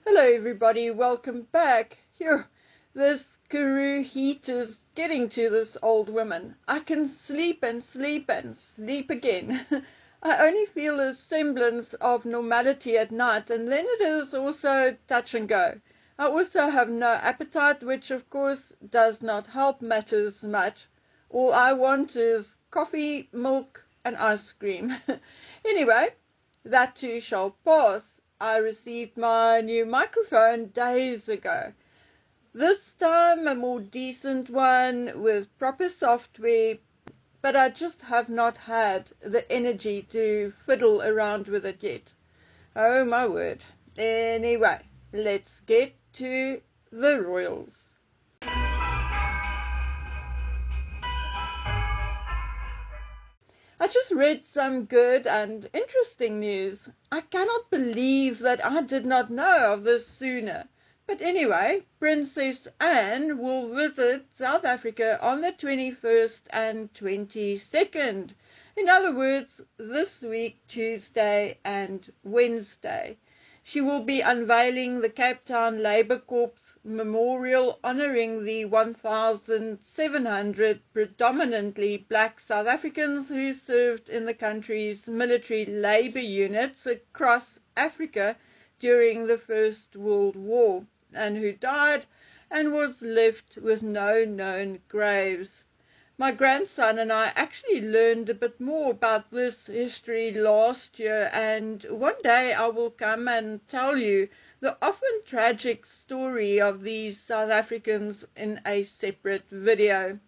Hello everybody, welcome back. Phew, this Karoo heat is getting to this old woman. I can sleep and sleep and sleep again. I only feel a semblance of normality at night, and then it is also touch and go. I also have no appetite, which of course does not help matters much. All I want is coffee, milk and ice cream. Anyway, that too shall pass. I received my new microphone days ago. This time a more decent one with proper software, but I just have not had the energy to fiddle around with it yet. Oh my word. Anyway, let's get to the royals. I just read some good and interesting news. I cannot believe that I did not know of this sooner. But anyway, Princess Anne will visit South Africa on the 21st and 22nd. In other words, this week, Tuesday and Wednesday. She will be unveiling the Cape Town Labour Corps memorial honouring the 1,700 predominantly black South Africans who served in the country's military labour units across Africa during the First World War, and who died and was left with no known graves. My grandson and I actually learned a bit more about this history last year, and one day I will come and tell you the often tragic story of these South Africans in a separate video.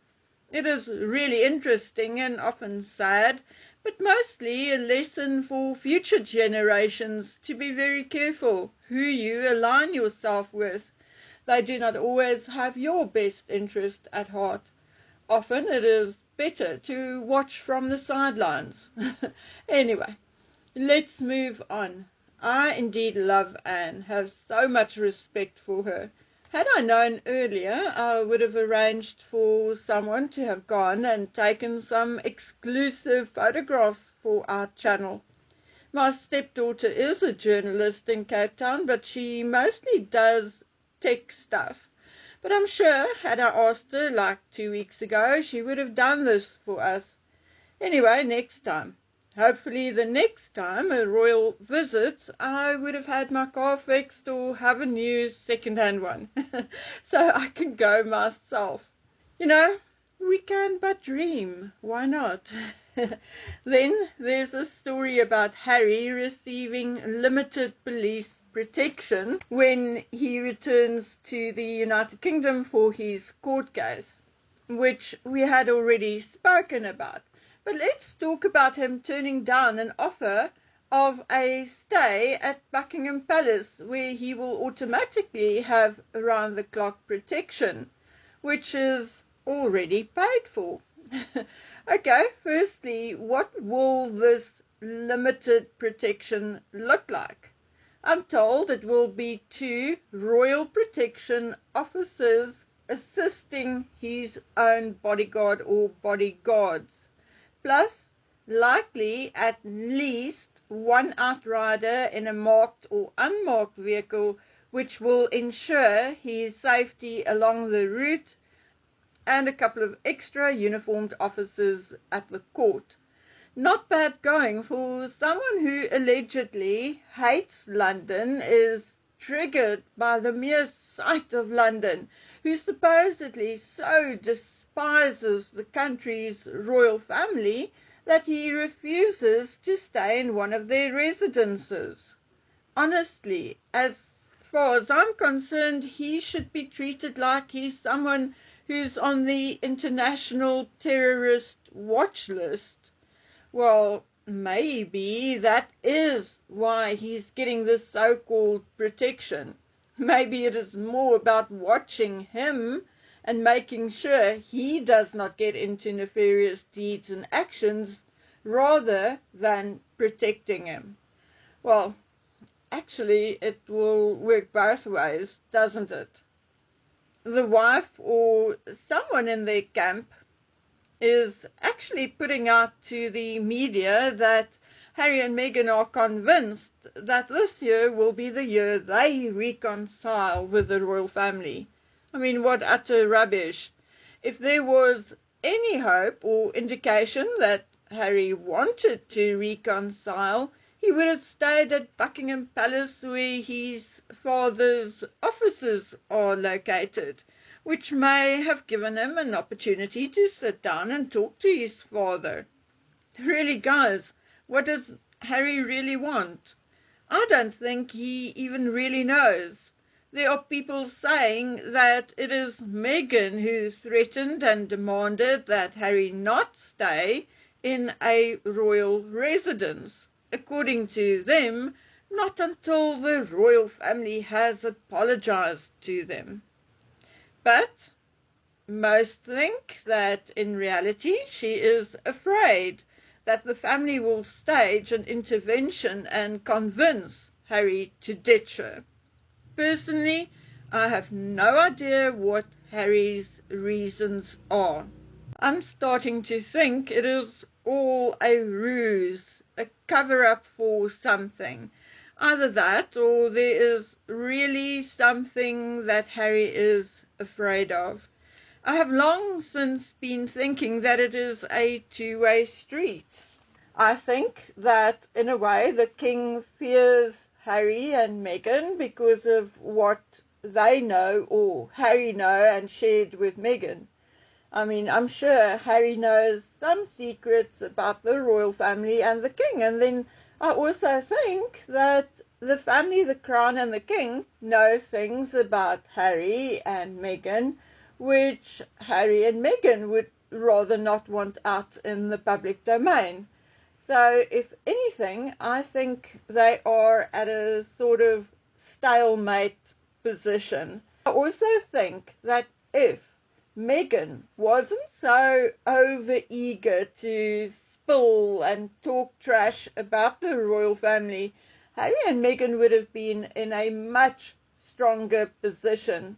It is really interesting and often sad, but mostly a lesson for future generations to be very careful who you align yourself with. They do not always have your best interest at heart. Often it is better to watch from the sidelines. Anyway, let's move on. I indeed love Anne, have so much respect for her. Had I known earlier, I would have arranged for someone to have gone and taken some exclusive photographs for our channel. My stepdaughter is a journalist in Cape Town, but she mostly does tech stuff. But I'm sure, had I asked her like 2 weeks ago, she would have done this for us. Anyway, next time. Hopefully the next time a royal visits, I would have had my car fixed or have a new second-hand one, so I can go myself. You know, we can but dream. Why not? Then there's a story about Harry receiving limited police protection when he returns to the United Kingdom for his court case, which we had already spoken about. But let's talk about him turning down an offer of a stay at Buckingham Palace, where he will automatically have around-the-clock protection, which is already paid for. Okay, firstly, what will this limited protection look like? I'm told it will be 2 royal protection officers assisting his own bodyguard or bodyguards, plus likely at least 1 outrider in a marked or unmarked vehicle, which will ensure his safety along the route, and a couple of extra uniformed officers at the court. Not bad going for someone who allegedly hates London, is triggered by the mere sight of London, who supposedly so despises the country's royal family that he refuses to stay in one of their residences. Honestly, as far as I'm concerned, he should be treated like he's someone who's on the international terrorist watch list. Well, maybe that is why he's getting this so-called protection. Maybe it is more about watching him and making sure he does not get into nefarious deeds and actions rather than protecting him. Well, actually, it will work both ways, doesn't it? The wife or someone in their camp is actually putting out to the media that Harry and Meghan are convinced that this year will be the year they reconcile with the royal family. I mean, what utter rubbish. If there was any hope or indication that Harry wanted to reconcile, he would have stayed at Buckingham Palace where his father's offices are located, which may have given him an opportunity to sit down and talk to his father. Really, guys, what does Harry really want? I don't think he even really knows. There are people saying that it is Meghan who threatened and demanded that Harry not stay in a royal residence. According to them, not until the royal family has apologized to them. But most think that in reality she is afraid that the family will stage an intervention and convince Harry to ditch her. Personally, I have no idea what Harry's reasons are. I'm starting to think it is all a ruse, a cover-up for something. Either that, or there is really something that Harry is afraid of. I have long since been thinking that it is a two-way street. I think that, in a way, the king fears Harry and Meghan because of what they know, or Harry know and shared with Meghan. I mean, I'm sure Harry knows some secrets about the royal family and the king, and then I also think that the family, the crown and the king, know things about Harry and Meghan which Harry and Meghan would rather not want out in the public domain. So, if anything, I think they are at a sort of stalemate position. I also think that if Meghan wasn't so over-eager to spill and talk trash about the royal family, Harry and Meghan would have been in a much stronger position.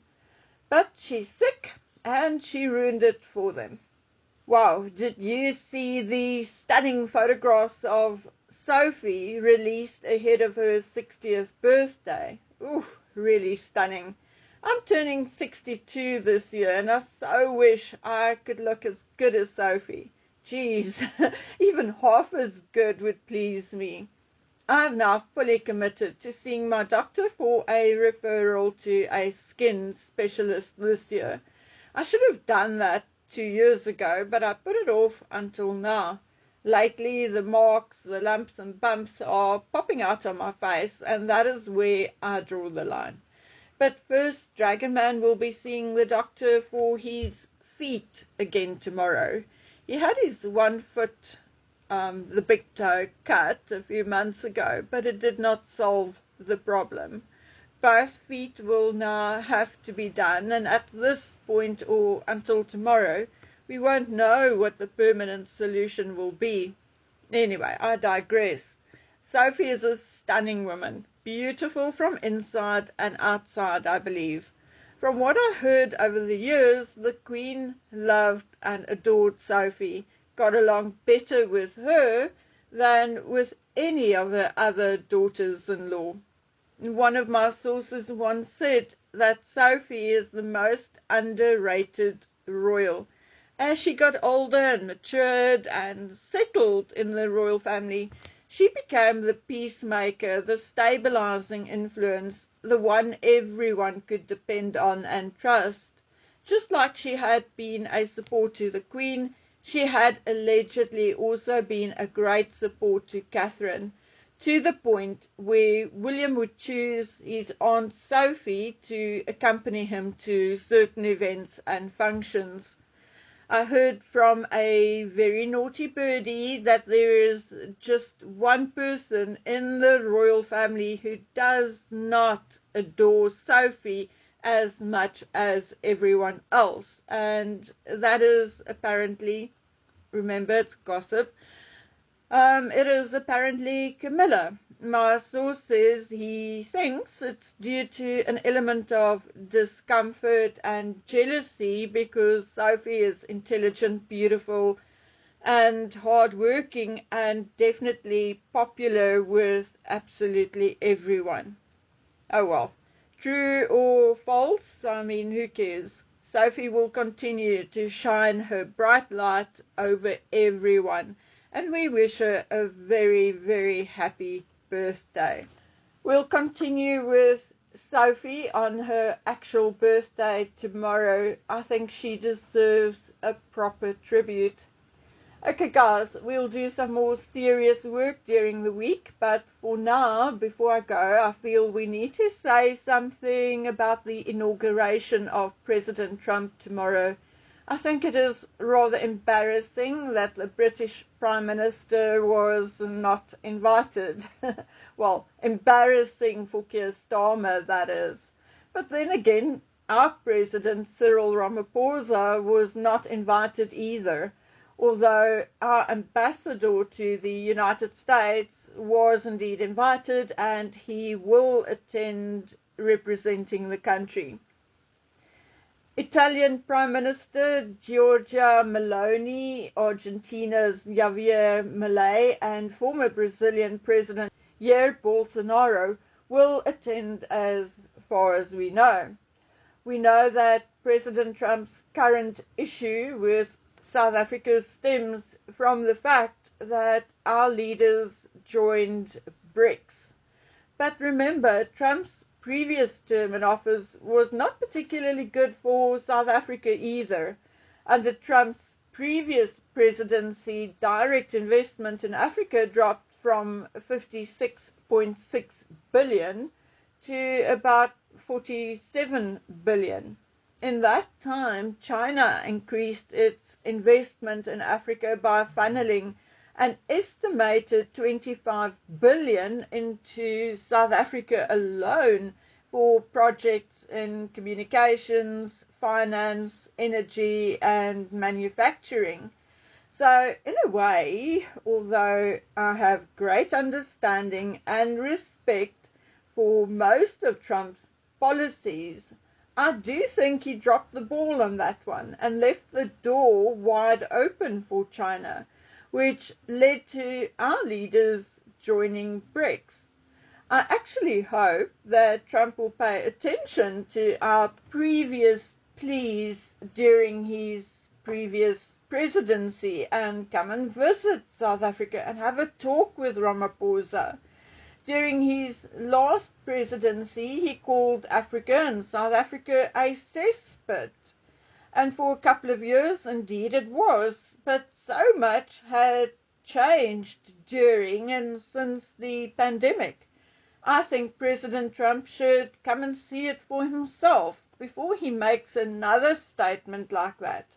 But she's sick, and she ruined it for them. Wow, did you see the stunning photographs of Sophie released ahead of her 60th birthday? Ooh, really stunning. I'm turning 62 this year, and I so wish I could look as good as Sophie. Geez, even half as good would please me. I'm now fully committed to seeing my doctor for a referral to a skin specialist this year. I should have done that 2 years ago, but I put it off until now. Lately, the marks, the lumps and bumps are popping out on my face, and that is where I draw the line. But first, Dragon Man will be seeing the doctor for his feet again tomorrow. He had his 1 foot the big toe cut a few months ago, but it did not solve the problem. Both feet will now have to be done, and at this point or until tomorrow, we won't know what the permanent solution will be. Anyway, I digress. Sophie is a stunning woman, beautiful from inside and outside, I believe. From what I heard over the years, the Queen loved and adored Sophie, got along better with her than with any of her other daughters-in-law. One of my sources once said that Sophie is the most underrated royal. As she got older and matured and settled in the royal family, she became the peacemaker, the stabilizing influence, the one everyone could depend on and trust. Just like she had been a support to the Queen, she had allegedly also been a great support to Catherine, to the point where William would choose his Aunt Sophie to accompany him to certain events and functions. I heard from a very naughty birdie that there is just one person in the royal family who does not adore Sophie as much as everyone else, and that is apparently, remember it's gossip, it is apparently Camilla. My source says he thinks it's due to an element of discomfort and jealousy because Sophie is intelligent, beautiful, and hardworking and definitely popular with absolutely everyone. Oh well, true or false, I mean, who cares? Sophie will continue to shine her bright light over everyone, and we wish her a very, very happy birthday. We'll continue with Sophie on her actual birthday tomorrow. I think she deserves a proper tribute. Okay guys, we'll do some more serious work during the week, but for now, before I go, I feel we need to say something about the inauguration of President Trump tomorrow. I think it is rather embarrassing that the British Prime Minister was not invited. Well, embarrassing for Keir Starmer, that is. But then again, our President Cyril Ramaphosa was not invited either, although our ambassador to the United States was indeed invited, and he will attend representing the country. Italian Prime Minister Giorgia Meloni, Argentina's Javier Milei, and former Brazilian President Jair Bolsonaro will attend as far as we know. We know that President Trump's current issue with South Africa stems from the fact that our leaders joined BRICS. But remember, Trump's previous term in office was not particularly good for South Africa either. Under Trump's previous presidency, direct investment in Africa dropped from 56.6 billion to about 47 billion. In that time, China increased its investment in Africa by funneling an estimated 25 billion into South Africa alone for projects in communications, finance, energy, and manufacturing. So, in a way, although I have great understanding and respect for most of Trump's policies, I do think he dropped the ball on that one and left the door wide open for China, which led to our leaders joining BRICS. I actually hope that Trump will pay attention to our previous pleas during his previous presidency and come and visit South Africa and have a talk with Ramaphosa. During his last presidency, he called Africa and South Africa a cesspit. And for a couple of years, indeed, it was. But so much had changed during and since the pandemic. I think President Trump should come and see it for himself before he makes another statement like that.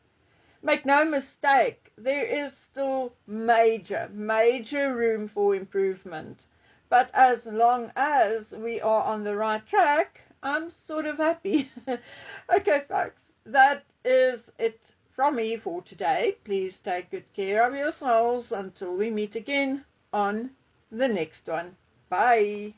Make no mistake, there is still major room for improvement. But as long as we are on the right track, I'm sort of happy. Okay, folks, that is it from me for today. Please take good care of yourselves until we meet again on the next one. Bye.